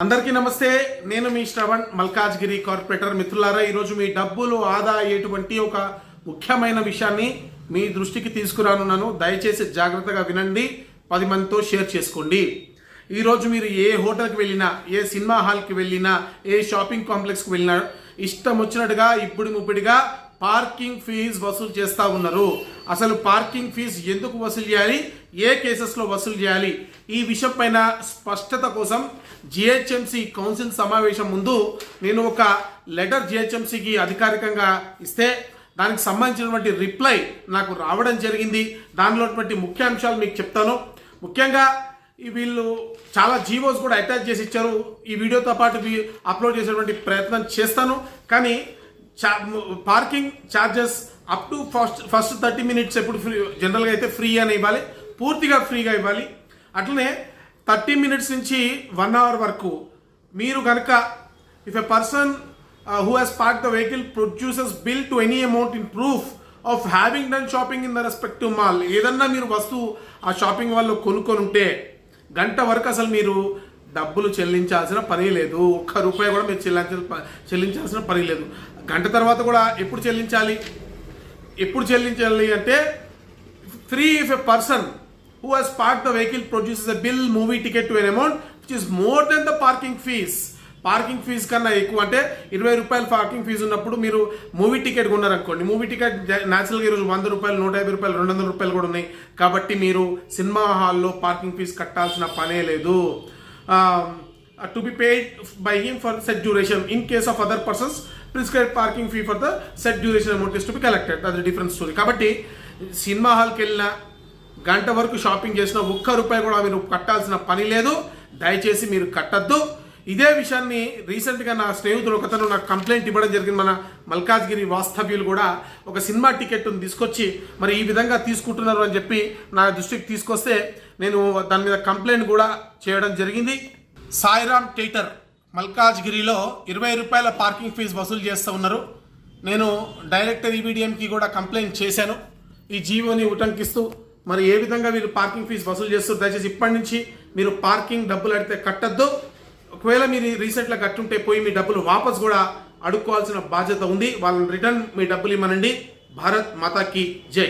అందరికీ నమస్తే. నేను మీ శ్రవణ్ మల్కాజ్గిరి కార్పొరేటర్. మిత్రులారా, ఈరోజు మీ డబ్బులు ఆదా అయ్యేటువంటి ఒక ముఖ్యమైన విషయాన్ని మీ దృష్టికి తీసుకురానున్నాను. దయచేసి జాగ్రత్తగా వినండి, 10 మందితో షేర్ చేసుకోండి. ఈరోజు మీరు ఏ హోటల్కి వెళ్ళినా, ఏ సినిమా హాల్కి వెళ్ళినా, ఏ షాపింగ్ కాంప్లెక్స్కి వెళ్ళినా ఇష్టం వచ్చినట్టుగా ఇప్పుడు ముప్పిడిగా పార్కింగ్ ఫీజు వసూలు చేస్తూ ఉన్నారు. అసలు పార్కింగ్ ఫీజు ఎందుకు వసూలు చేయాలి, ఏ కేసెస్లో వసూలు చేయాలి, ఈ విషయం పైన స్పష్టత కోసం జిహెచ్ఎంసి కౌన్సిల్ సమావేశం ముందు నేను ఒక లెటర్ జిహెచ్ఎంసికి అధికారికంగా ఇస్తే దానికి సంబంధించినటువంటి రిప్లై నాకు రావడం జరిగింది. దానిలోటువంటి ముఖ్య అంశాలు మీకు చెప్తాను. ముఖ్యంగా వీళ్ళు చాలా జీవోస్ కూడా అటాచ్ చేసి ఇచ్చారు. ఈ వీడియోతో పాటు అప్లోడ్ చేసేటువంటి ప్రయత్నం చేస్తాను. కానీ parking charges up to first 30 minutes ఎప్పుడు ఫ్రీ, జనరల్గా అయితే ఫ్రీ అని ఇవ్వాలి, పూర్తిగా ఫ్రీగా ఇవ్వాలి. అట్లనే 30 మినిట్స్ నుంచి 1 అవర్ వరకు మీరు కనుక if a person who has parked the vehicle produces bill to any amount in proof of having done shopping in the respective mall, ఏదన్నా మీరు వస్తువు ఆ షాపింగ్ మాల్లో కొనుక్కొని ఉంటే గంట వరకు అసలు మీరు డబ్బులు చెల్లించాల్సిన పని లేదు. ₹1 కూడా మీరు చెల్లించాల్సిన పని లేదు. గంట తర్వాత కూడా ఎప్పుడు చెల్లించాలి అంటే free if a person who has parked the vehicle produces a bill, movie ticket to an amount which is more than the parking fees. Parking fees కన్నా ఎక్కువ అంటే ₹20 పార్కింగ్ ఫీజు ఉన్నప్పుడు మీరు మూవీ టికెట్ కొన్నారనుకోండి, మూవీ టికెట్ న్యాచురల్గా ఈరోజు ₹100, ₹150, ₹200 కూడా ఉన్నాయి. కాబట్టి మీరు సినిమా హాల్లో పార్కింగ్ ఫీజు కట్టాల్సిన పనే లేదు. To be paid by him for set duration in case of other persons prescribe parking fee for the set duration amount is to be collected. అది డిఫరెంట్ స్టోరీ. కాబట్టి సినిమా హాల్కి వెళ్ళినా గంట వరకు షాపింగ్ చేసిన ₹1 కూడా మీరు కట్టాల్సిన పని లేదు. దయచేసి మీరు కట్టద్దు. ఇదే విషయాన్ని రీసెంట్గా నా స్నేహితుడు ఒకతను నాకు కంప్లైంట్ ఇవ్వడం జరిగింది. మన మల్కాజ్గిరి వాస్తవ్యులు కూడా ఒక సినిమా టికెట్ను తీసుకొచ్చి మరి ఈ విధంగా తీసుకుంటున్నారు అని చెప్పి నా దృష్టికి తీసుకొస్తే నేను దాని మీద కంప్లైంట్ కూడా చేయడం జరిగింది. సాయిరామ్ థియేటర్ మల్కాజ్గిరిలో ₹20 పార్కింగ్ ఫీజు వసూలు చేస్తూ ఉన్నారు. నేను డైరెక్టర్ ఈబీడీఎంకి కూడా కంప్లైంట్ చేశాను. ఈ జీవోని ఉటంకిస్తూ మరి ఏ విధంగా వీళ్ళు పార్కింగ్ ఫీజు వసూలు చేస్తారు. దయచేసి ఇప్పటి నుంచి మీరు పార్కింగ్ డబ్బులు అడిగితే కట్టద్దు. ఒకవేళ మీరు రీసెంట్గా కట్టుంటే పోయి మీ డబ్బులు వాపస్ కూడా అడుక్కోవాల్సిన బాధ్యత ఉంది. వాళ్ళని రిటర్న్ మీ డబ్బులు ఇవ్వనండి. భారత్ మాతాకి జై.